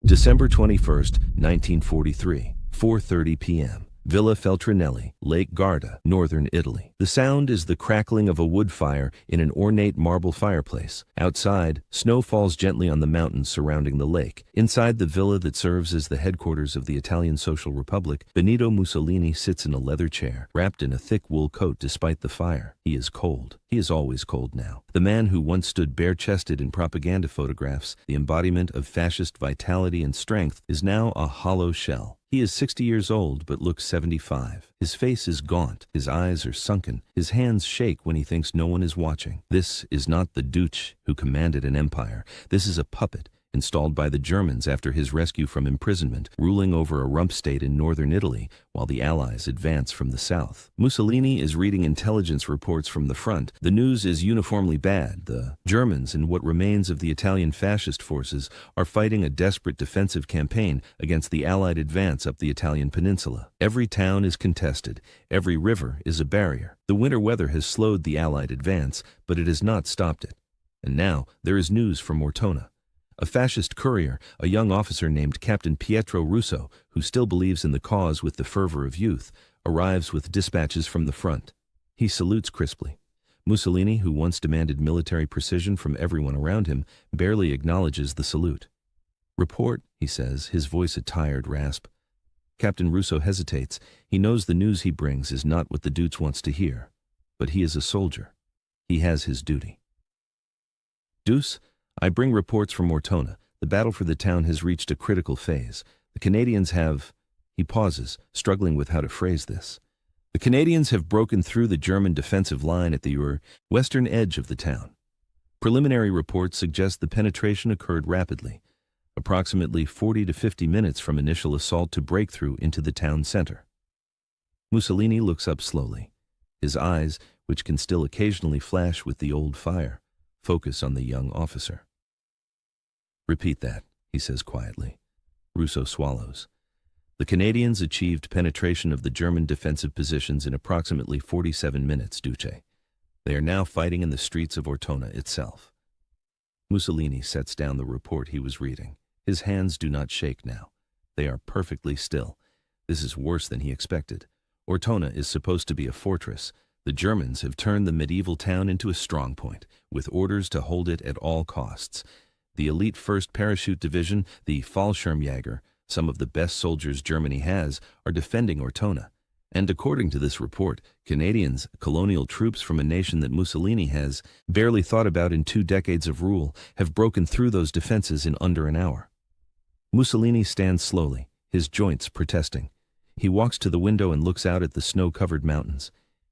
December 21st, 1943, 4:30 p.m. Villa Feltrinelli, Lake Garda, northern Italy. The sound is the crackling of a wood fire in an ornate marble fireplace. Outside, snow falls gently on the mountains surrounding the lake. Inside the villa that serves as the headquarters of the Italian Social Republic, Benito Mussolini sits in a leather chair, wrapped in a thick wool coat despite the fire. He is cold. He is always cold now. The man who once stood bare-chested in propaganda photographs, the embodiment of fascist vitality and strength, is now a hollow shell. He is 60 years old but looks 75. His face is gaunt, his eyes are sunken, his hands shake when he thinks no one is watching. This is not the Duce who commanded an empire. This is a puppet, installed by the Germans after his rescue from imprisonment, ruling over a rump state in northern Italy while the Allies advance from the south. Mussolini is reading intelligence reports from the front. The news is uniformly bad. The Germans and what remains of the Italian fascist forces are fighting a desperate defensive campaign against the Allied advance up the Italian peninsula. Every town is contested. Every river is a barrier. The winter weather has slowed the Allied advance, but it has not stopped it. And now there is news from Ortona. A fascist courier, a young officer named Captain Pietro Russo, who still believes in the cause with the fervor of youth, arrives with dispatches from the front. He salutes crisply. Mussolini, who once demanded military precision from everyone around him, barely acknowledges the salute. "Report," he says, his voice a tired rasp. Captain Russo hesitates. He knows the news he brings is not what the Duce wants to hear. But he is a soldier. He has his duty. "Duce, I bring reports from Ortona. The battle for the town has reached a critical phase. The Canadians have..." He pauses, struggling with how to phrase this. "The Canadians have broken through the German defensive line at the western edge of the town. Preliminary reports suggest the penetration occurred rapidly, approximately 40 to 50 minutes from initial assault to breakthrough into the town center." Mussolini looks up slowly. His eyes, which can still occasionally flash with the old fire, focus on the young officer. "Repeat that," he says quietly. Russo swallows. "The Canadians achieved penetration of the German defensive positions in approximately 47 minutes, Duce. They are now fighting in the streets of Ortona itself." Mussolini sets down the report he was reading. His hands do not shake now. They are perfectly still. This is worse than he expected. Ortona is supposed to be a fortress. The Germans have turned the medieval town into a strongpoint, with orders to hold it at all costs. The elite 1st Parachute Division, the Fallschirmjäger, some of the best soldiers Germany has, are defending Ortona. And according to this report, Canadians, colonial troops from a nation that Mussolini has barely thought about in 2 decades of rule, have broken through those defenses in under an hour. Mussolini stands slowly, his joints protesting. He walks to the window and looks out at the snow-covered mountains.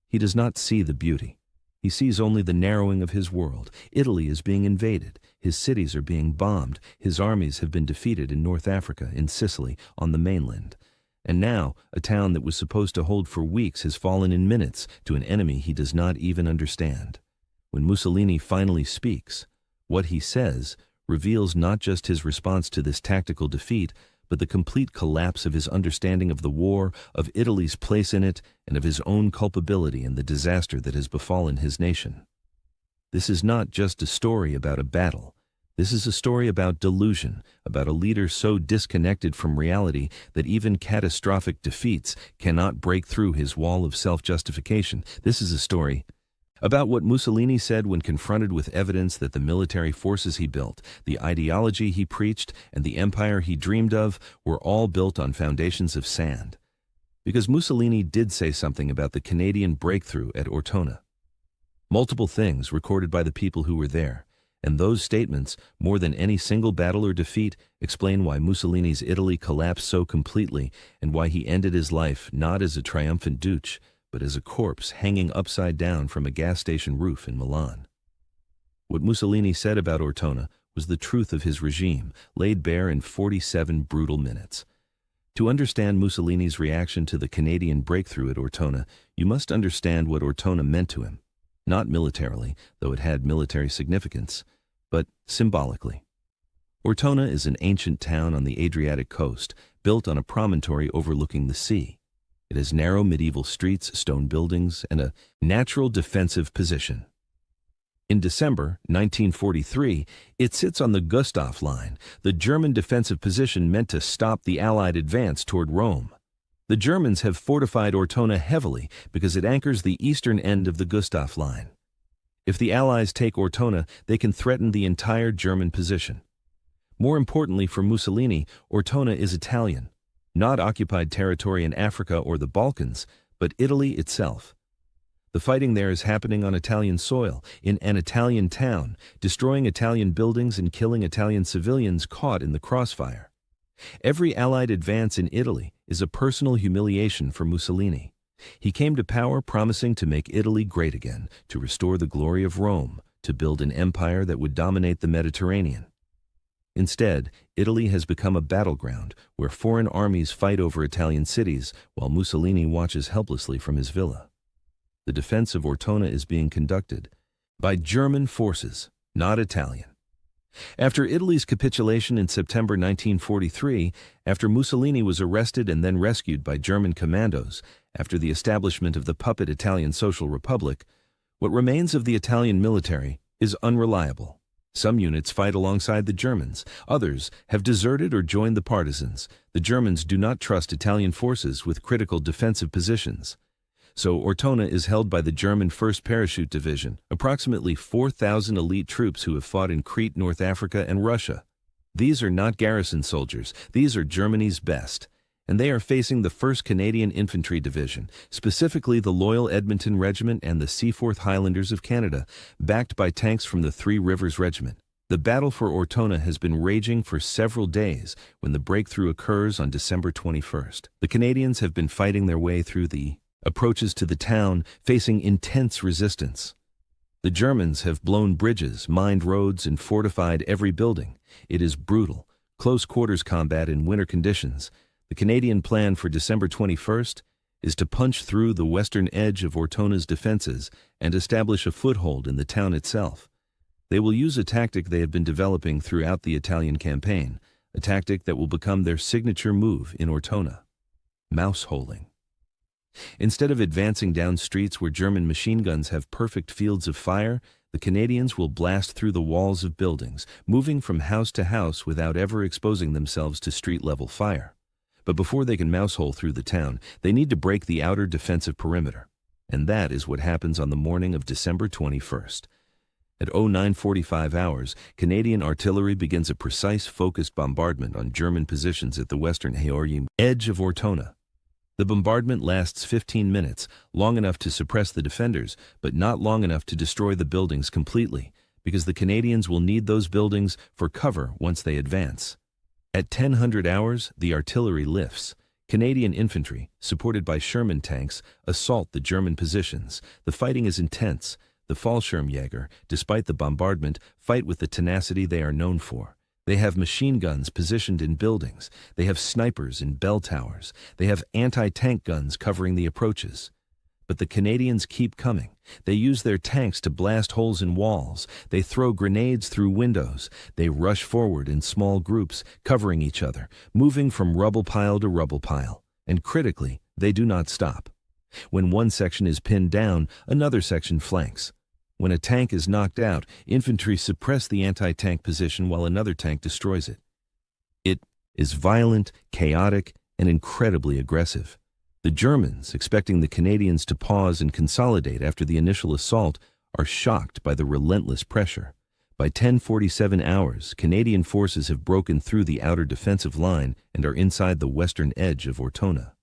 He does not see the beauty. He sees only the narrowing of his world. Italy is being invaded. His cities are being bombed. His armies have been defeated in North Africa, in Sicily, on the mainland. And now, a town that was supposed to hold for weeks has fallen in minutes to an enemy he does not even understand. When Mussolini finally speaks, what he says reveals not just his response to this tactical defeat, but the complete collapse of his understanding of the war, of Italy's place in it, and of his own culpability in the disaster that has befallen his nation. This is not just a story about a battle. This is a story about delusion, about a leader so disconnected from reality that even catastrophic defeats cannot break through his wall of self-justification. This is a story about what Mussolini said when confronted with evidence that the military forces he built, the ideology he preached, and the empire he dreamed of were all built on foundations of sand. Because Mussolini did say something about the Canadian breakthrough at Ortona. Multiple things recorded by the people who were there, and those statements, more than any single battle or defeat, explain why Mussolini's Italy collapsed so completely and why he ended his life not as a triumphant Duce, but as a corpse hanging upside down from a gas station roof in Milan. What Mussolini said about Ortona was the truth of his regime, laid bare in 47 brutal minutes. To understand Mussolini's reaction to the Canadian breakthrough at Ortona, you must understand what Ortona meant to him, not militarily, though it had military significance, but symbolically. Ortona is an ancient town on the Adriatic coast, built on a promontory overlooking the sea. It has narrow medieval streets, stone buildings, and a natural defensive position. In December 1943, it sits on the Gustav Line, the German defensive position meant to stop the Allied advance toward Rome. The Germans have fortified Ortona heavily because it anchors the eastern end of the Gustav Line. If the Allies take Ortona, they can threaten the entire German position. More importantly for Mussolini, Ortona is Italian, not occupied territory in Africa or the Balkans, but Italy itself. The fighting there is happening on Italian soil, in an Italian town, destroying Italian buildings and killing Italian civilians caught in the crossfire. Every Allied advance in Italy is a personal humiliation for Mussolini. He came to power promising to make Italy great again, to restore the glory of Rome, to build an empire that would dominate the Mediterranean. Instead, Italy has become a battleground where foreign armies fight over Italian cities while Mussolini watches helplessly from his villa. The defense of Ortona is being conducted by German forces, not Italian. After Italy's capitulation in September 1943, after Mussolini was arrested and then rescued by German commandos, after the establishment of the puppet Italian Social Republic, what remains of the Italian military is unreliable. Some units fight alongside the Germans, others have deserted or joined the partisans. The Germans do not trust Italian forces with critical defensive positions. So Ortona is held by the German 1st Parachute Division, approximately 4,000 elite troops who have fought in Crete, North Africa, and Russia. These are not garrison soldiers, these are Germany's best. And they are facing the 1st Canadian Infantry Division, specifically the Loyal Edmonton Regiment and the Seaforth Highlanders of Canada, backed by tanks from the Three Rivers Regiment. The battle for Ortona has been raging for several days when the breakthrough occurs on December 21st. The Canadians have been fighting their way through the approaches to the town, facing intense resistance. The Germans have blown bridges, mined roads, and fortified every building. It is brutal, close-quarters combat in winter conditions. The Canadian plan for December 21st is to punch through the western edge of Ortona's defenses and establish a foothold in the town itself. They will use a tactic they have been developing throughout the Italian campaign, a tactic that will become their signature move in Ortona: mouse-holing. Instead of advancing down streets where German machine guns have perfect fields of fire, the Canadians will blast through the walls of buildings, moving from house to house without ever exposing themselves to street-level fire. But before they can mousehole through the town, they need to break the outer defensive perimeter. And that is what happens on the morning of December 21st. At 09:45 hours, Canadian artillery begins a precise, focused bombardment on German positions at the western edge of Ortona. The bombardment lasts 15 minutes, long enough to suppress the defenders, but not long enough to destroy the buildings completely, because the Canadians will need those buildings for cover once they advance. At 10:00 hours, the artillery lifts. Canadian infantry, supported by Sherman tanks, assault the German positions. The fighting is intense. The Fallschirmjäger, despite the bombardment, fight with the tenacity they are known for. They have machine guns positioned in buildings. They have snipers in bell towers. They have anti-tank guns covering the approaches. But the Canadians keep coming. They use their tanks to blast holes in walls. They throw grenades through windows. They rush forward in small groups, covering each other, moving from rubble pile to rubble pile. And critically, they do not stop. When one section is pinned down, another section flanks. When a tank is knocked out, infantry suppress the anti-tank position while another tank destroys it. It is violent, chaotic, and incredibly aggressive. The Germans, expecting the Canadians to pause and consolidate after the initial assault, are shocked by the relentless pressure. By 10:47 hours, Canadian forces have broken through the outer defensive line and are inside the western edge of Ortona.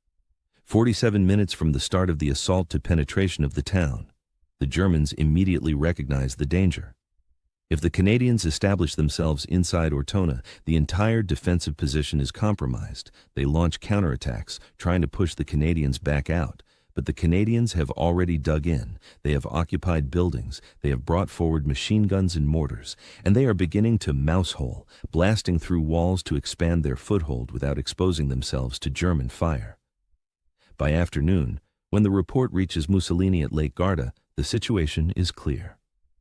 47 minutes from the start of the assault to penetration of the town, the Germans immediately recognize the danger. If the Canadians establish themselves inside Ortona, the entire defensive position is compromised. They launch counterattacks, trying to push the Canadians back out. But the Canadians have already dug in. They have occupied buildings. They have brought forward machine guns and mortars. And they are beginning to mousehole, blasting through walls to expand their foothold without exposing themselves to German fire. By afternoon, when the report reaches Mussolini at Lake Garda, the situation is clear.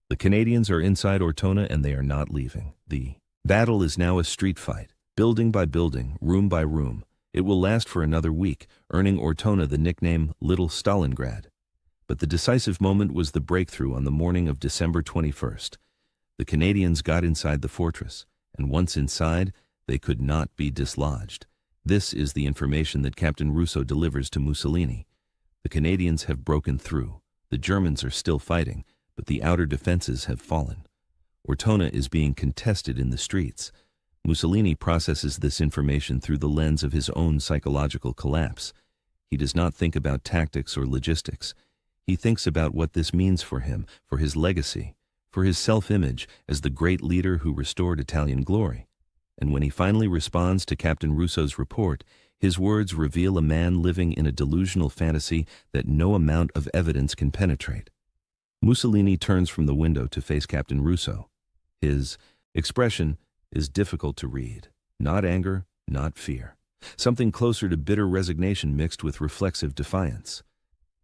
The Canadians are inside Ortona and they are not leaving. The battle is now a street fight, building by building, room by room. It will last for another week, earning Ortona the nickname Little Stalingrad. But the decisive moment was the breakthrough on the morning of December 21st. The Canadians got inside the fortress, and once inside, they could not be dislodged. This is the information that Captain Russo delivers to Mussolini. The Canadians have broken through. The Germans are still fighting, but the outer defenses have fallen. Ortona is being contested in the streets. Mussolini processes this information through the lens of his own psychological collapse. He does not think about tactics or logistics. He thinks about what this means for him, for his legacy, for his self-image as the great leader who restored Italian glory. And when he finally responds to Captain Russo's report, his words reveal a man living in a delusional fantasy that no amount of evidence can penetrate. Mussolini turns from the window to face Captain Russo. His expression is difficult to read. Not anger, not fear. Something closer to bitter resignation mixed with reflexive defiance.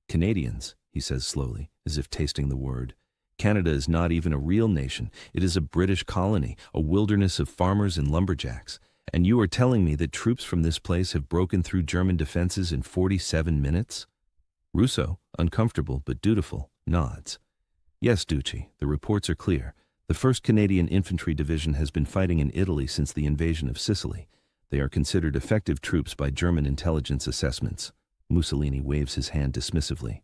Canadians, he says slowly, as if tasting the word. Canada is not even a real nation. It is a British colony, a wilderness of farmers and lumberjacks. And you are telling me that troops from this place have broken through German defenses in 47 minutes? Russo, uncomfortable but dutiful, nods. Yes, Ducci, the reports are clear. The 1st Canadian Infantry Division has been fighting in Italy since the invasion of Sicily. They are considered effective troops by German intelligence assessments. Mussolini waves his hand dismissively.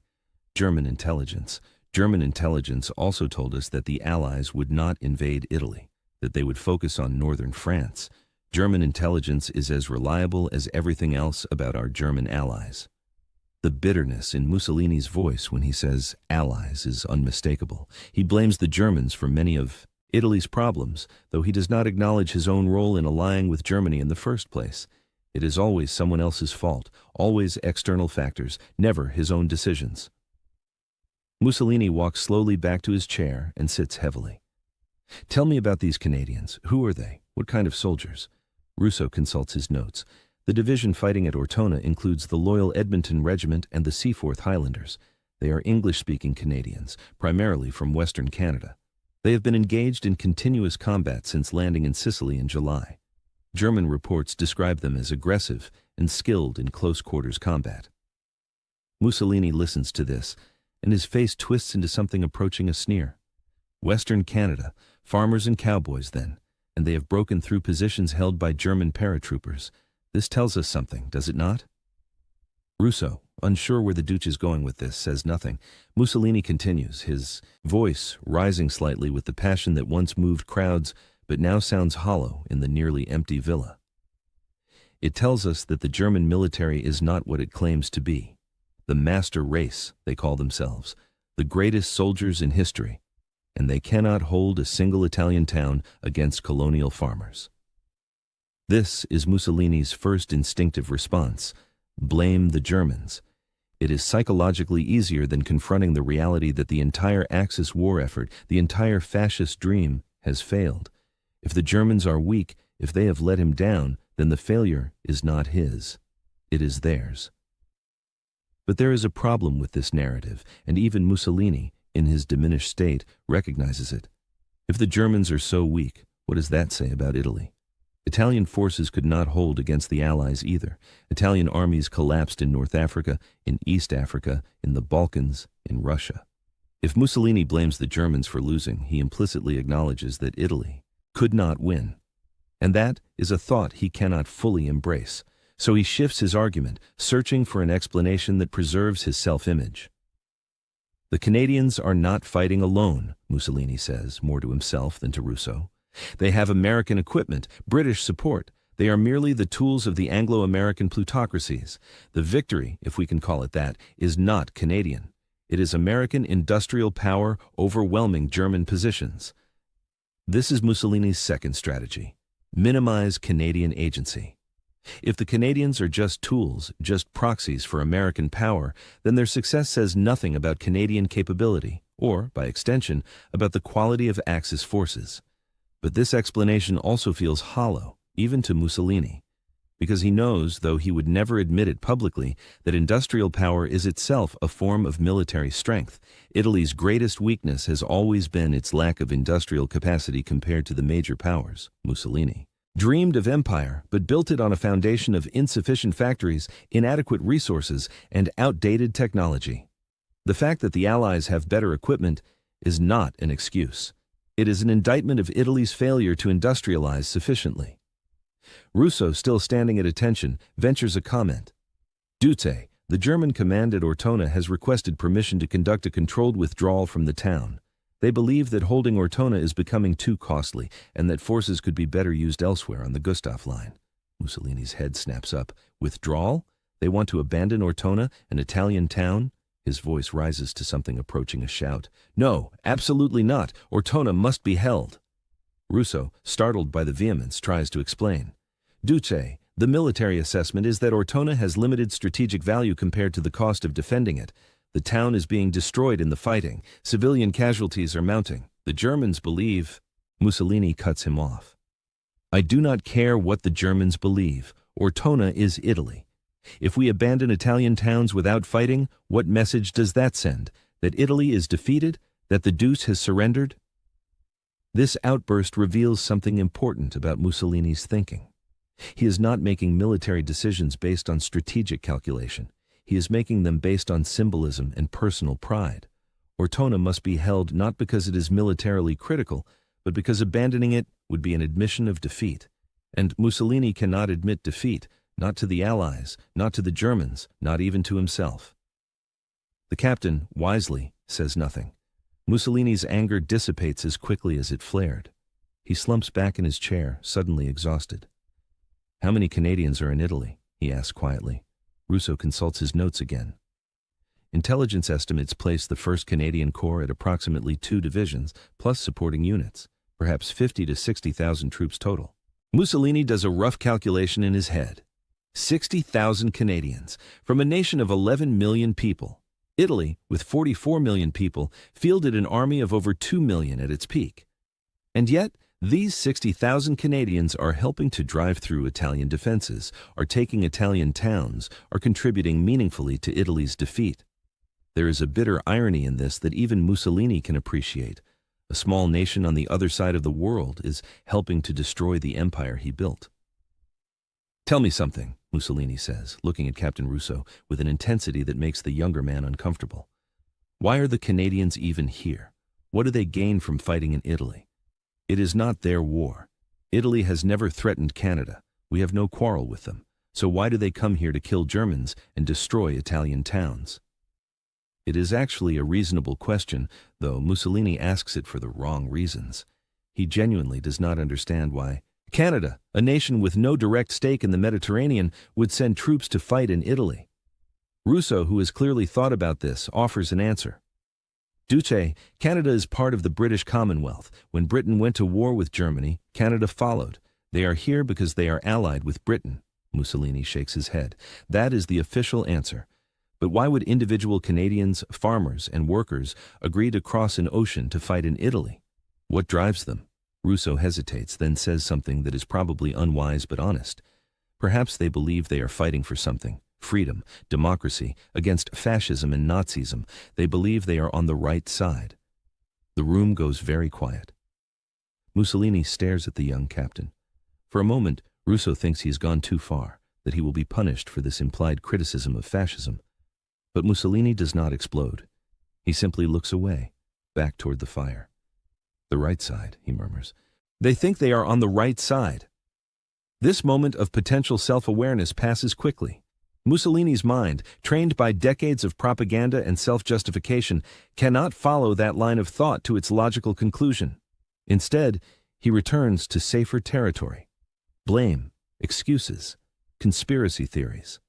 German intelligence. German intelligence also told us that the Allies would not invade Italy, that they would focus on northern France. German intelligence is as reliable as everything else about our German allies. The bitterness in Mussolini's voice when he says allies is unmistakable. He blames the Germans for many of Italy's problems, though he does not acknowledge his own role in allying with Germany in the first place. It is always someone else's fault, always external factors, never his own decisions. Mussolini walks slowly back to his chair and sits heavily. Tell me about these Canadians. Who are they? What kind of soldiers? Russo consults his notes. The division fighting at Ortona includes the loyal Edmonton Regiment and the Seaforth Highlanders. They are English-speaking Canadians, primarily from Western Canada. They have been engaged in continuous combat since landing in Sicily in July. German reports describe them as aggressive and skilled in close-quarters combat. Mussolini listens to this, and his face twists into something approaching a sneer. Western Canada, farmers and cowboys then, and they have broken through positions held by German paratroopers. This tells us something, does it not? Russo, unsure where the Duce is going with this, says nothing. Mussolini continues, his voice rising slightly with the passion that once moved crowds, but now sounds hollow in the nearly empty villa. It tells us that the German military is not what it claims to be. The master race, they call themselves, the greatest soldiers in history, and they cannot hold a single Italian town against colonial farmers. This is Mussolini's first instinctive response. Blame the Germans. It is psychologically easier than confronting the reality that the entire Axis war effort, the entire fascist dream, has failed. If the Germans are weak, if they have let him down, then the failure is not his. It is theirs. But there is a problem with this narrative, and even Mussolini, in his diminished state, recognizes it. If the Germans are so weak, what does that say about Italy? Italian forces could not hold against the Allies either. Italian armies collapsed in North Africa, in East Africa, in the Balkans, in Russia. If Mussolini blames the Germans for losing, he implicitly acknowledges that Italy could not win. And that is a thought he cannot fully embrace. So he shifts his argument, searching for an explanation that preserves his self-image. The Canadians are not fighting alone, Mussolini says, more to himself than to Russo. They have American equipment, British support. They are merely the tools of the Anglo-American plutocracies. The victory, if we can call it that, is not Canadian. It is American industrial power overwhelming German positions. This is Mussolini's second strategy: minimize Canadian agency. If the Canadians are just tools, just proxies for American power, then their success says nothing about Canadian capability, or, by extension, about the quality of Axis forces. But this explanation also feels hollow, even to Mussolini, because he knows, though he would never admit it publicly, that industrial power is itself a form of military strength. Italy's greatest weakness has always been its lack of industrial capacity compared to the major powers. Mussolini dreamed of empire, but built it on a foundation of insufficient factories, inadequate resources, and outdated technology. The fact that the Allies have better equipment is not an excuse. It is an indictment of Italy's failure to industrialize sufficiently. Russo, still standing at attention, ventures a comment. Duce, the German command at Ortona, has requested permission to conduct a controlled withdrawal from the town. They believe that holding Ortona is becoming too costly and that forces could be better used elsewhere on the Gustav line. Mussolini's head snaps up. Withdrawal? They want to abandon Ortona, an Italian town? His voice rises to something approaching a shout. No, absolutely not. Ortona must be held. Russo, startled by the vehemence, tries to explain. Duce, the military assessment is that Ortona has limited strategic value compared to the cost of defending it. The town is being destroyed in the fighting. Civilian casualties are mounting. The Germans believe... Mussolini cuts him off. I do not care what the Germans believe. Ortona is Italy. If we abandon Italian towns without fighting, what message does that send? That Italy is defeated? That the Deuce has surrendered? This outburst reveals something important about Mussolini's thinking. He is not making military decisions based on strategic calculation. He is making them based on symbolism and personal pride. Ortona must be held not because it is militarily critical, but because abandoning it would be an admission of defeat. And Mussolini cannot admit defeat, not to the Allies, not to the Germans, not even to himself. The captain, wisely, says nothing. Mussolini's anger dissipates as quickly as it flared. He slumps back in his chair, suddenly exhausted. How many Canadians are in Italy? He asks quietly. Russo consults his notes again. Intelligence estimates place the 1st Canadian Corps at approximately 2 divisions, plus supporting units, perhaps 50 to 60,000 troops total. Mussolini does a rough calculation in his head. 60,000 Canadians, from a nation of 11 million people. Italy, with 44 million people, fielded an army of over 2 million at its peak. And yet, these 60,000 Canadians are helping to drive through Italian defenses, are taking Italian towns, are contributing meaningfully to Italy's defeat. There is a bitter irony in this that even Mussolini can appreciate. A small nation on the other side of the world is helping to destroy the empire he built. Tell me something, Mussolini says, looking at Captain Russo with an intensity that makes the younger man uncomfortable. Why are the Canadians even here? What do they gain from fighting in Italy? It is not their war. Italy has never threatened Canada. We have no quarrel with them. So why do they come here to kill Germans and destroy Italian towns? It is actually a reasonable question, though Mussolini asks it for the wrong reasons. He genuinely does not understand why Canada, a nation with no direct stake in the Mediterranean, would send troops to fight in Italy. Russo, who has clearly thought about this, offers an answer. Duce, Canada is part of the British Commonwealth. When Britain went to war with Germany, Canada followed. They are here because they are allied with Britain. Mussolini shakes his head. That is the official answer. But why would individual Canadians, farmers, and workers agree to cross an ocean to fight in Italy? What drives them? Russo hesitates, then says something that is probably unwise but honest. Perhaps they believe they are fighting for something. Freedom, democracy, against fascism and Nazism. They believe they are on the right side. The room goes very quiet. Mussolini stares at the young captain. For a moment, Russo thinks he has gone too far, that he will be punished for this implied criticism of fascism. But Mussolini does not explode. He simply looks away, back toward the fire. The right side, he murmurs. They think they are on the right side. This moment of potential self-awareness passes quickly. Mussolini's mind, trained by decades of propaganda and self-justification, cannot follow that line of thought to its logical conclusion. Instead, he returns to safer territory. Blame, excuses, conspiracy theories.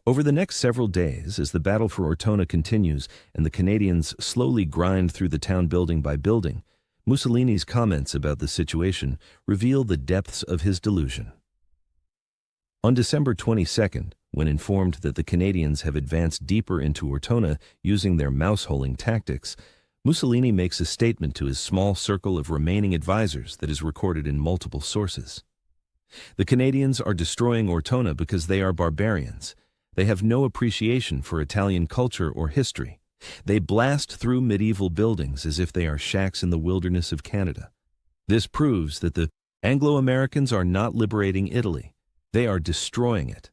Over the next several days, as the battle for Ortona continues and the Canadians slowly grind through the town building by building, Mussolini's comments about the situation reveal the depths of his delusion. On December 22nd, when informed that the Canadians have advanced deeper into Ortona using their mouse-holing tactics, Mussolini makes a statement to his small circle of remaining advisors that is recorded in multiple sources. The Canadians are destroying Ortona because they are barbarians. They have no appreciation for Italian culture or history. They blast through medieval buildings as if they are shacks in the wilderness of Canada. This proves that the Anglo-Americans are not liberating Italy. They are destroying it.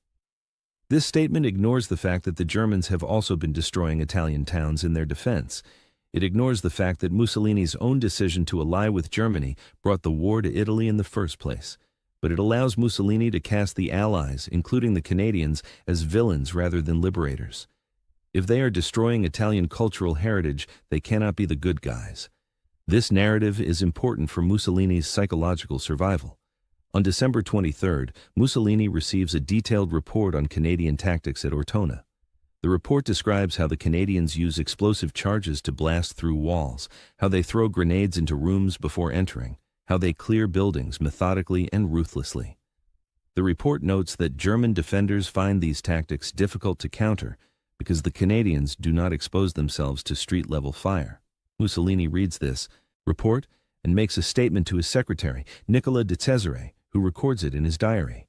This statement ignores the fact that the Germans have also been destroying Italian towns in their defense. It ignores the fact that Mussolini's own decision to ally with Germany brought the war to Italy in the first place. But it allows Mussolini to cast the Allies, including the Canadians, as villains rather than liberators. If they are destroying Italian cultural heritage, they cannot be the good guys. This narrative is important for Mussolini's psychological survival. On December 23rd, Mussolini receives a detailed report on Canadian tactics at Ortona. The report describes how the Canadians use explosive charges to blast through walls, how they throw grenades into rooms before entering, how they clear buildings methodically and ruthlessly. The report notes that German defenders find these tactics difficult to counter because the Canadians do not expose themselves to street-level fire. Mussolini reads this report and makes a statement to his secretary, Nicola de Cesare, who records it in his diary.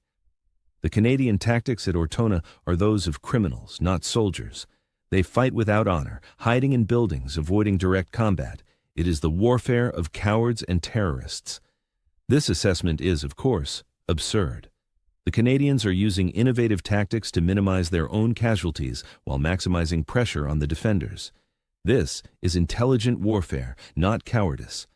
The Canadian tactics at Ortona are those of criminals, not soldiers. They fight without honor, hiding in buildings, avoiding direct combat. It is the warfare of cowards and terrorists. This assessment is, of course, absurd. The Canadians are using innovative tactics to minimize their own casualties while maximizing pressure on the defenders. This is intelligent warfare, not cowardice.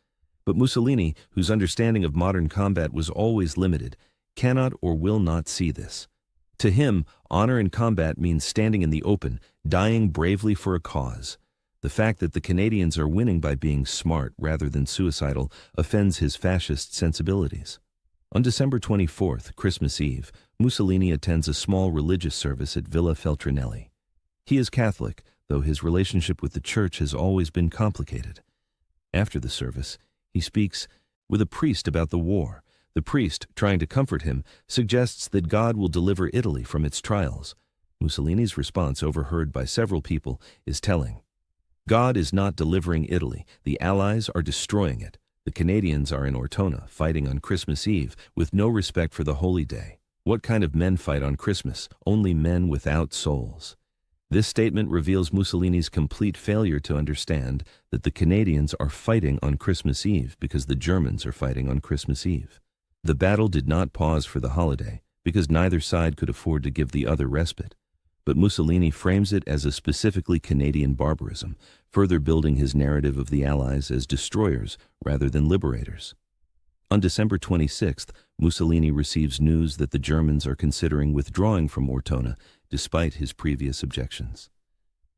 But Mussolini, whose understanding of modern combat was always limited, cannot or will not see this. To him, honor in combat means standing in the open, dying bravely for a cause. The fact that the Canadians are winning by being smart rather than suicidal offends his fascist sensibilities. On December 24th, Christmas Eve, Mussolini attends a small religious service at Villa Feltrinelli. He is Catholic, though his relationship with the church has always been complicated. After the service, he speaks with a priest about the war. The priest, trying to comfort him, suggests that God will deliver Italy from its trials. Mussolini's response, overheard by several people, is telling. God is not delivering Italy. The Allies are destroying it. The Canadians are in Ortona, fighting on Christmas Eve, with no respect for the holy day. What kind of men fight on Christmas? Only men without souls. This statement reveals Mussolini's complete failure to understand that the Canadians are fighting on Christmas Eve because the Germans are fighting on Christmas Eve. The battle did not pause for the holiday because neither side could afford to give the other respite. But Mussolini frames it as a specifically Canadian barbarism, further building his narrative of the Allies as destroyers rather than liberators. On December 26th, Mussolini receives news that the Germans are considering withdrawing from Ortona despite his previous objections.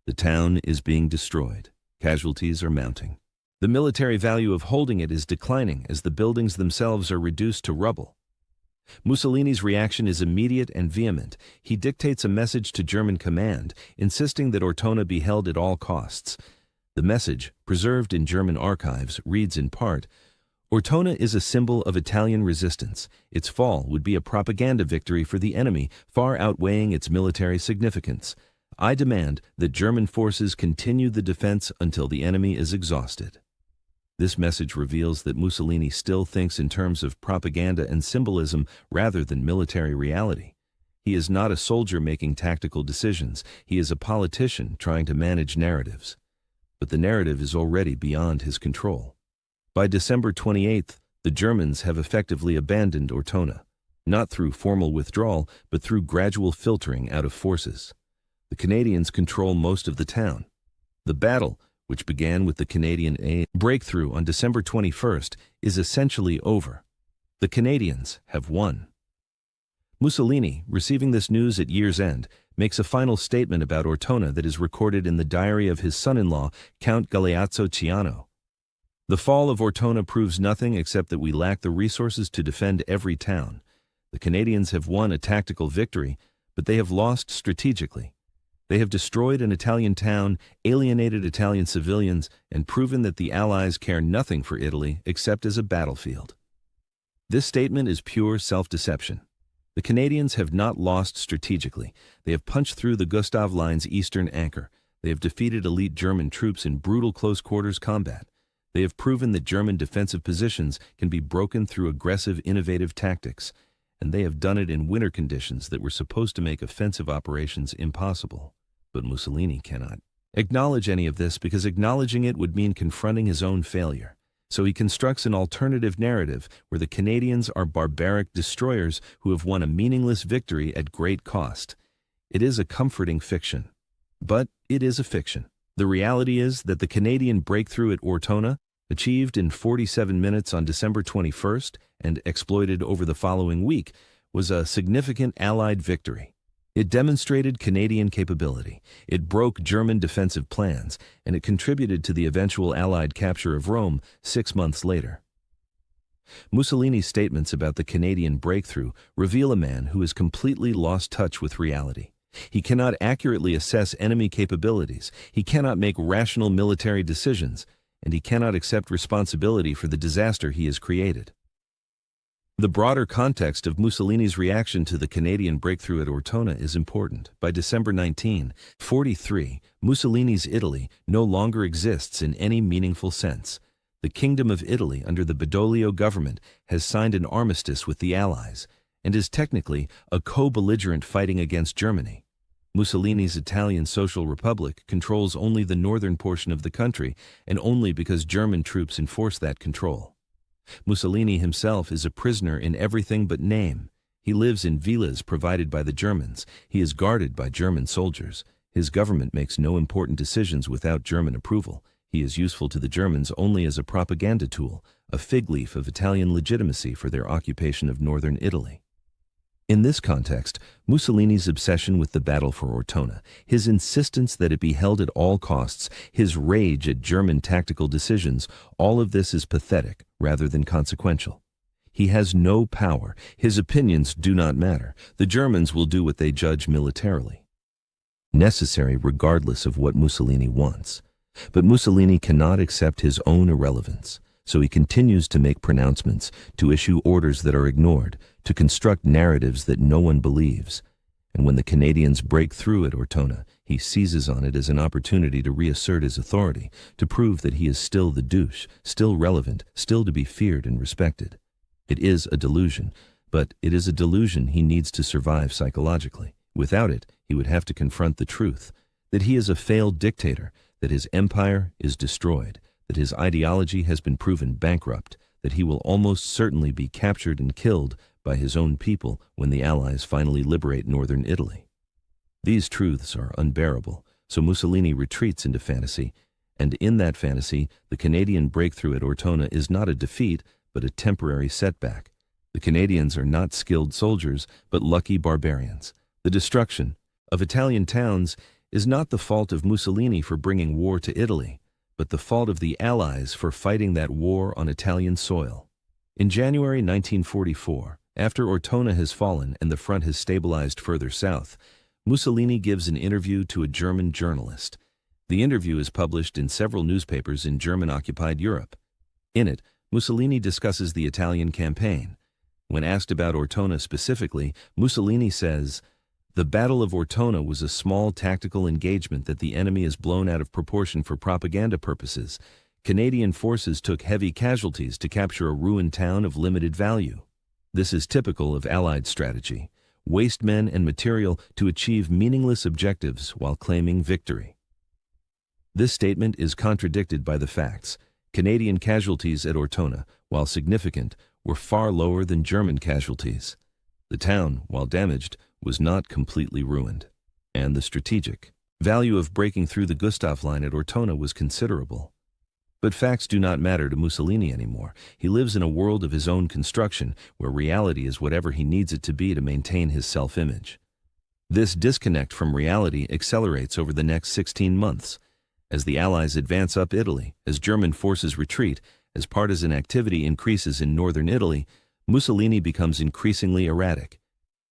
The town is being destroyed. Casualties are mounting. The military value of holding it is declining as the buildings themselves are reduced to rubble. Mussolini's reaction is immediate and vehement. He dictates a message to German command, insisting that Ortona be held at all costs. The message, preserved in German archives, reads in part, Ortona is a symbol of Italian resistance. Its fall would be a propaganda victory for the enemy, far outweighing its military significance. I demand that German forces continue the defense until the enemy is exhausted. This message reveals that Mussolini still thinks in terms of propaganda and symbolism rather than military reality. He is not a soldier making tactical decisions. He is a politician trying to manage narratives. But the narrative is already beyond his control. By December 28th, the Germans have effectively abandoned Ortona, not through formal withdrawal, but through gradual filtering out of forces. The Canadians control most of the town. The battle, which began with the Canadian breakthrough on December 21st, is essentially over. The Canadians have won. Mussolini, receiving this news at year's end, makes a final statement about Ortona that is recorded in the diary of his son-in-law, Count Galeazzo Ciano. The fall of Ortona proves nothing except that we lack the resources to defend every town. The Canadians have won a tactical victory, but they have lost strategically. They have destroyed an Italian town, alienated Italian civilians, and proven that the Allies care nothing for Italy except as a battlefield. This statement is pure self-deception. The Canadians have not lost strategically. They have punched through the Gustav Line's eastern anchor. They have defeated elite German troops in brutal close-quarters combat. They have proven that German defensive positions can be broken through aggressive, innovative tactics, and they have done it in winter conditions that were supposed to make offensive operations impossible. But Mussolini cannot acknowledge any of this because acknowledging it would mean confronting his own failure. So he constructs an alternative narrative where the Canadians are barbaric destroyers who have won a meaningless victory at great cost. It is a comforting fiction. But it is a fiction. The reality is that the Canadian breakthrough at Ortona, achieved in 47 minutes on December 21st and exploited over the following week, was a significant Allied victory. It demonstrated Canadian capability, it broke German defensive plans, and it contributed to the eventual Allied capture of Rome 6 months later. Mussolini's statements about the Canadian breakthrough reveal a man who has completely lost touch with reality. He cannot accurately assess enemy capabilities, he cannot make rational military decisions, and he cannot accept responsibility for the disaster he has created. The broader context of Mussolini's reaction to the Canadian breakthrough at Ortona is important. By December 1943, Mussolini's Italy no longer exists in any meaningful sense. The Kingdom of Italy under the Badoglio government has signed an armistice with the Allies and is technically a co-belligerent fighting against Germany. Mussolini's Italian Social Republic controls only the northern portion of the country, and only because German troops enforce that control. Mussolini himself is a prisoner in everything but name. He lives in villas provided by the Germans. He is guarded by German soldiers. His government makes no important decisions without German approval. He is useful to the Germans only as a propaganda tool, a fig leaf of Italian legitimacy for their occupation of northern Italy. In this context, Mussolini's obsession with the battle for Ortona, his insistence that it be held at all costs, his rage at German tactical decisions, all of this is pathetic rather than consequential. He has no power. His opinions do not matter. The Germans will do what they judge militarily necessary regardless of what Mussolini wants. But Mussolini cannot accept his own irrelevance, so he continues to make pronouncements, to issue orders that are ignored, to construct narratives that no one believes. And when the Canadians break through at Ortona, he seizes on it as an opportunity to reassert his authority, to prove that he is still the douche, still relevant, still to be feared and respected. It is a delusion, but it is a delusion he needs to survive psychologically. Without it, he would have to confront the truth, that he is a failed dictator, that his empire is destroyed, that his ideology has been proven bankrupt, that he will almost certainly be captured and killed by his own people when the Allies finally liberate northern Italy. These truths are unbearable, so Mussolini retreats into fantasy, and in that fantasy, the Canadian breakthrough at Ortona is not a defeat, but a temporary setback. The Canadians are not skilled soldiers, but lucky barbarians. The destruction of Italian towns is not the fault of Mussolini for bringing war to Italy, but the fault of the Allies for fighting that war on Italian soil. In January 1944, after Ortona has fallen and the front has stabilized further south, Mussolini gives an interview to a German journalist. The interview is published in several newspapers in German-occupied Europe. In it, Mussolini discusses the Italian campaign. When asked about Ortona specifically, Mussolini says, "The Battle of Ortona was a small tactical engagement that the enemy is blown out of proportion for propaganda purposes. Canadian forces took heavy casualties to capture a ruined town of limited value. This is typical of Allied strategy. Waste men and material to achieve meaningless objectives while claiming victory." This statement is contradicted by the facts. Canadian casualties at Ortona, while significant, were far lower than German casualties. The town, while damaged, was not completely ruined, and the strategic value of breaking through the Gustav Line at Ortona was considerable. But facts do not matter to Mussolini anymore. He lives in a world of his own construction, where reality is whatever he needs it to be to maintain his self-image. This disconnect from reality accelerates over the next 16 months. As the Allies advance up Italy, as German forces retreat, as partisan activity increases in northern Italy, Mussolini becomes increasingly erratic.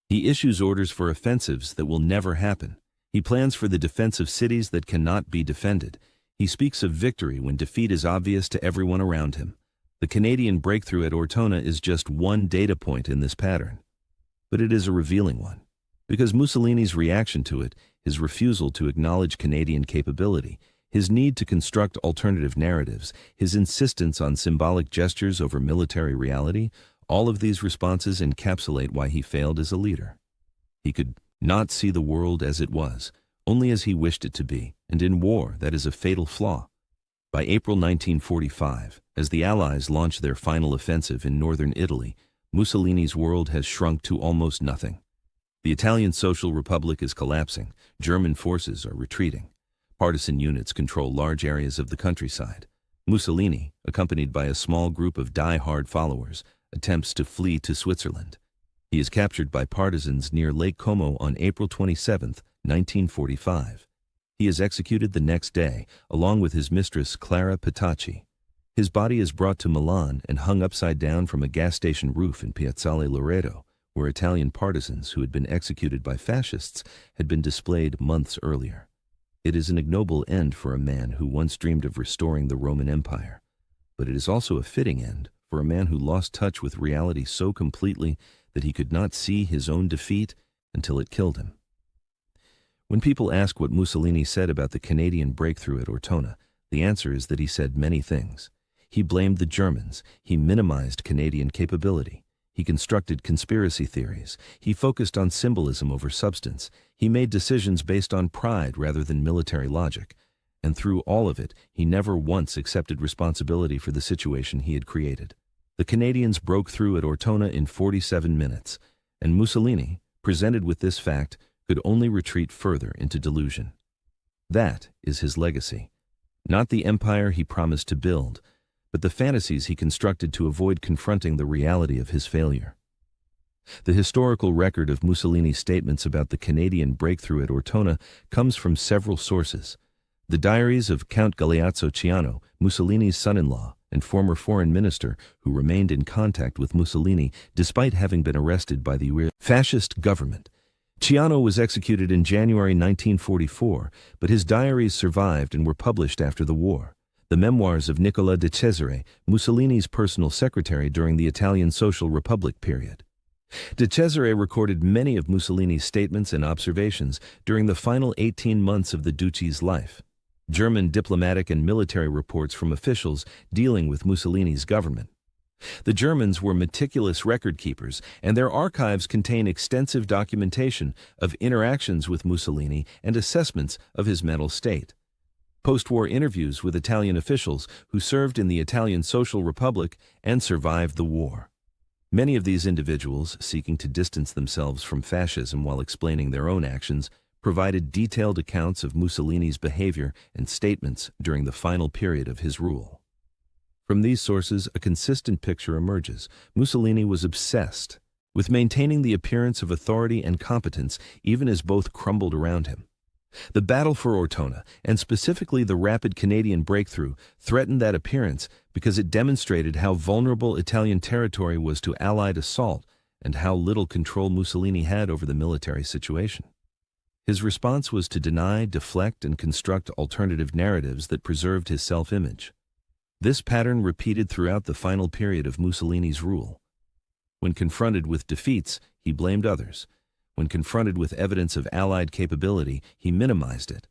He issues orders for offensives that will never happen. He plans for the defense of cities that cannot be defended. He speaks of victory when defeat is obvious to everyone around him. The Canadian breakthrough at Ortona is just one data point in this pattern. But it is a revealing one. Because Mussolini's reaction to it, his refusal to acknowledge Canadian capability, his need to construct alternative narratives, his insistence on symbolic gestures over military reality, all of these responses encapsulate why he failed as a leader. He could not see the world as it was, only as he wished it to be, and in war that is a fatal flaw. By April 1945, as the Allies launch their final offensive in northern Italy, Mussolini's world has shrunk to almost nothing. The Italian Social Republic is collapsing. German forces are retreating. Partisan units control large areas of the countryside. Mussolini, accompanied by a small group of die-hard followers, attempts to flee to Switzerland. He is captured by partisans near Lake Como on April 27, 1945. He is executed the next day, along with his mistress Clara Petacci. His body is brought to Milan and hung upside down from a gas station roof in Piazzale Loreto, where Italian partisans who had been executed by fascists had been displayed months earlier. It is an ignoble end for a man who once dreamed of restoring the Roman Empire, but it is also a fitting end for a man who lost touch with reality so completely that he could not see his own defeat until it killed him. When people ask what Mussolini said about the Canadian breakthrough at Ortona, the answer is that he said many things. He blamed the Germans, he minimized Canadian capability, he constructed conspiracy theories, he focused on symbolism over substance, he made decisions based on pride rather than military logic, and through all of it, he never once accepted responsibility for the situation he had created. The Canadians broke through at Ortona in 47 minutes, and Mussolini, presented with this fact, could only retreat further into delusion. That is his legacy. Not the empire he promised to build, but the fantasies he constructed to avoid confronting the reality of his failure. The historical record of Mussolini's statements about the Canadian breakthrough at Ortona comes from several sources. The diaries of Count Galeazzo Ciano, Mussolini's son-in-law and former foreign minister who remained in contact with Mussolini despite having been arrested by the fascist government. Ciano was executed in January 1944, but his diaries survived and were published after the war. The memoirs of Nicola de Cesare, Mussolini's personal secretary during the Italian Social Republic period. De Cesare recorded many of Mussolini's statements and observations during the final 18 months of the Duce's life. German diplomatic and military reports from officials dealing with Mussolini's government. The Germans were meticulous record keepers, and their archives contain extensive documentation of interactions with Mussolini and assessments of his mental state. Post-war interviews with Italian officials who served in the Italian Social Republic and survived the war. Many of these individuals, seeking to distance themselves from fascism while explaining their own actions, provided detailed accounts of Mussolini's behavior and statements during the final period of his rule. From these sources, a consistent picture emerges. Mussolini was obsessed with maintaining the appearance of authority and competence even as both crumbled around him. The battle for Ortona, and specifically the rapid Canadian breakthrough, threatened that appearance because it demonstrated how vulnerable Italian territory was to Allied assault and how little control Mussolini had over the military situation. His response was to deny, deflect, and construct alternative narratives that preserved his self-image. This pattern repeated throughout the final period of Mussolini's rule. When confronted with defeats, he blamed others. When confronted with evidence of Allied capability, he minimized it.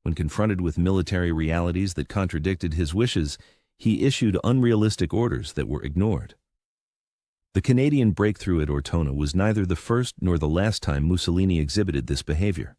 When confronted with military realities that contradicted his wishes, he issued unrealistic orders that were ignored. The Canadian breakthrough at Ortona was neither the first nor the last time Mussolini exhibited this behavior.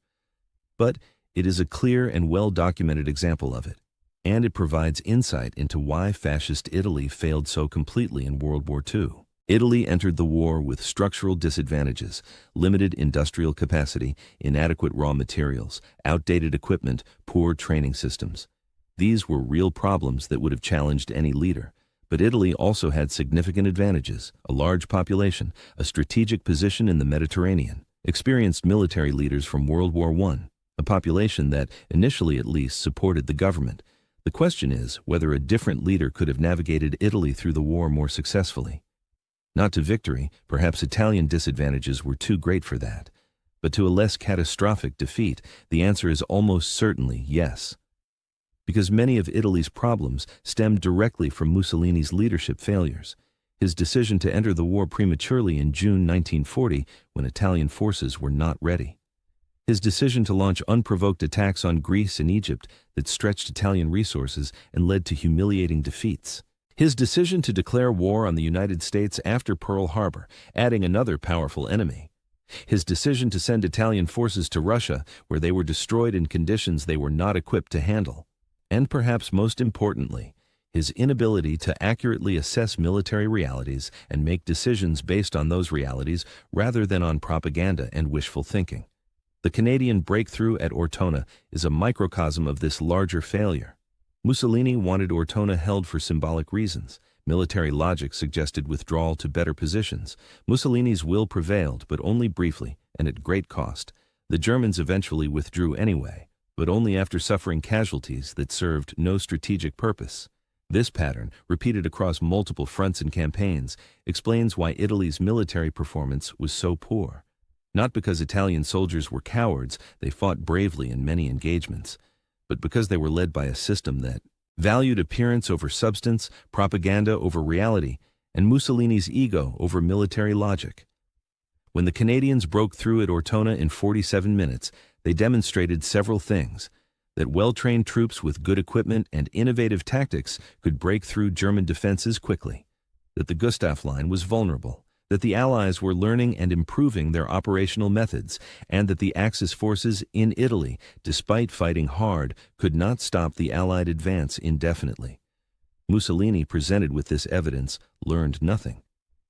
But it is a clear and well-documented example of it, and it provides insight into why fascist Italy failed so completely in World War II. Italy entered the war with structural disadvantages, limited industrial capacity, inadequate raw materials, outdated equipment, poor training systems. These were real problems that would have challenged any leader. But Italy also had significant advantages: a large population, a strategic position in the Mediterranean, experienced military leaders from World War I, a population that, initially at least, supported the government. The question is whether a different leader could have navigated Italy through the war more successfully. Not to victory, perhaps Italian disadvantages were too great for that. But to a less catastrophic defeat, the answer is almost certainly yes. Because many of Italy's problems stemmed directly from Mussolini's leadership failures. His decision to enter the war prematurely in June 1940, when Italian forces were not ready. His decision to launch unprovoked attacks on Greece and Egypt that stretched Italian resources and led to humiliating defeats. His decision to declare war on the United States after Pearl Harbor, adding another powerful enemy. His decision to send Italian forces to Russia, where they were destroyed in conditions they were not equipped to handle. And perhaps most importantly, his inability to accurately assess military realities and make decisions based on those realities rather than on propaganda and wishful thinking. The Canadian breakthrough at Ortona is a microcosm of this larger failure. Mussolini wanted Ortona held for symbolic reasons. Military logic suggested withdrawal to better positions. Mussolini's will prevailed, but only briefly and at great cost. The Germans eventually withdrew anyway, but only after suffering casualties that served no strategic purpose. This pattern, repeated across multiple fronts and campaigns, explains why Italy's military performance was so poor. Not because Italian soldiers were cowards, they fought bravely in many engagements, but because they were led by a system that valued appearance over substance, propaganda over reality, and Mussolini's ego over military logic. When the Canadians broke through at Ortona in 47 minutes, they demonstrated several things: that well-trained troops with good equipment and innovative tactics could break through German defenses quickly, that the Gustav Line was vulnerable, that the Allies were learning and improving their operational methods, and that the Axis forces in Italy, despite fighting hard, could not stop the Allied advance indefinitely. Mussolini, presented with this evidence, learned nothing.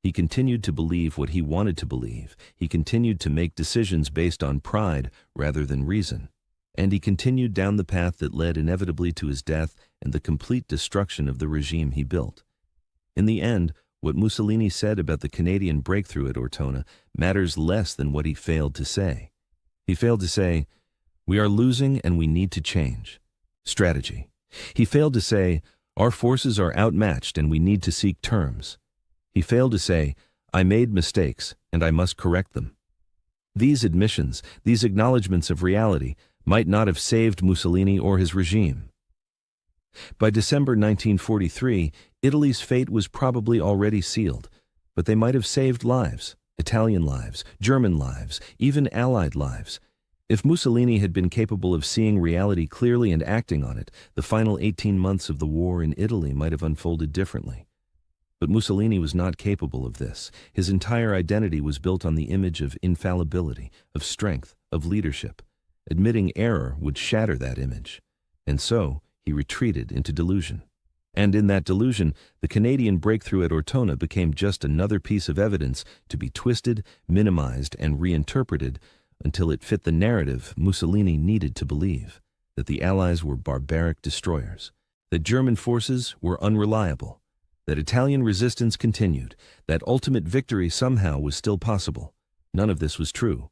He continued to believe what he wanted to believe. He continued to make decisions based on pride rather than reason. And he continued down the path that led inevitably to his death and the complete destruction of the regime he built. In the end, what Mussolini said about the Canadian breakthrough at Ortona matters less than what he failed to say. He failed to say, "We are losing and we need to change." Strategy. He failed to say, "Our forces are outmatched and we need to seek terms." He failed to say, "I made mistakes and I must correct them." These admissions, these acknowledgments of reality, might not have saved Mussolini or his regime. By December 1943, Italy's fate was probably already sealed, but they might have saved lives, Italian lives, German lives, even Allied lives. If Mussolini had been capable of seeing reality clearly and acting on it, the final 18 months of the war in Italy might have unfolded differently. But Mussolini was not capable of this. His entire identity was built on the image of infallibility, of strength, of leadership. Admitting error would shatter that image. And so, he retreated into delusion. And in that delusion, the Canadian breakthrough at Ortona became just another piece of evidence to be twisted, minimized, and reinterpreted until it fit the narrative Mussolini needed to believe: that the Allies were barbaric destroyers, that German forces were unreliable, that Italian resistance continued, that ultimate victory somehow was still possible. None of this was true.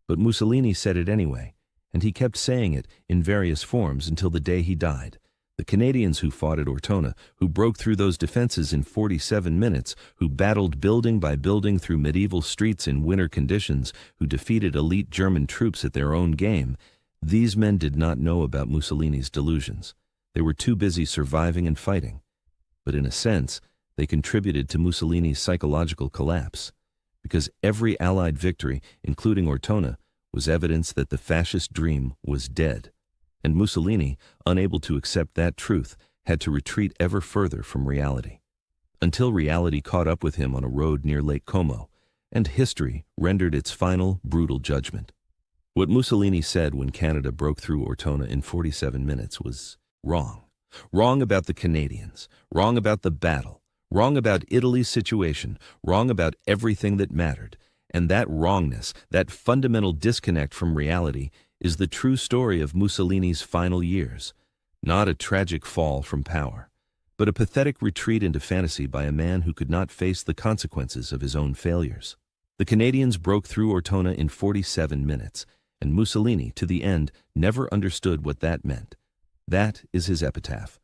But Mussolini said it anyway, and he kept saying it in various forms until the day he died. The Canadians who fought at Ortona, who broke through those defenses in 47 minutes, who battled building by building through medieval streets in winter conditions, who defeated elite German troops at their own game, these men did not know about Mussolini's delusions. They were too busy surviving and fighting. But in a sense, they contributed to Mussolini's psychological collapse, because every Allied victory, including Ortona, was evidence that the fascist dream was dead. And Mussolini, unable to accept that truth, had to retreat ever further from reality. Until reality caught up with him on a road near Lake Como, and history rendered its final, brutal judgment. What Mussolini said when Canada broke through Ortona in 47 minutes was wrong. Wrong about the Canadians, wrong about the battle, wrong about Italy's situation, wrong about everything that mattered. And that wrongness, that fundamental disconnect from reality, is the true story of Mussolini's final years. Not a tragic fall from power, but a pathetic retreat into fantasy by a man who could not face the consequences of his own failures. The Canadians broke through Ortona in 47 minutes, and Mussolini, to the end, never understood what that meant. That is his epitaph.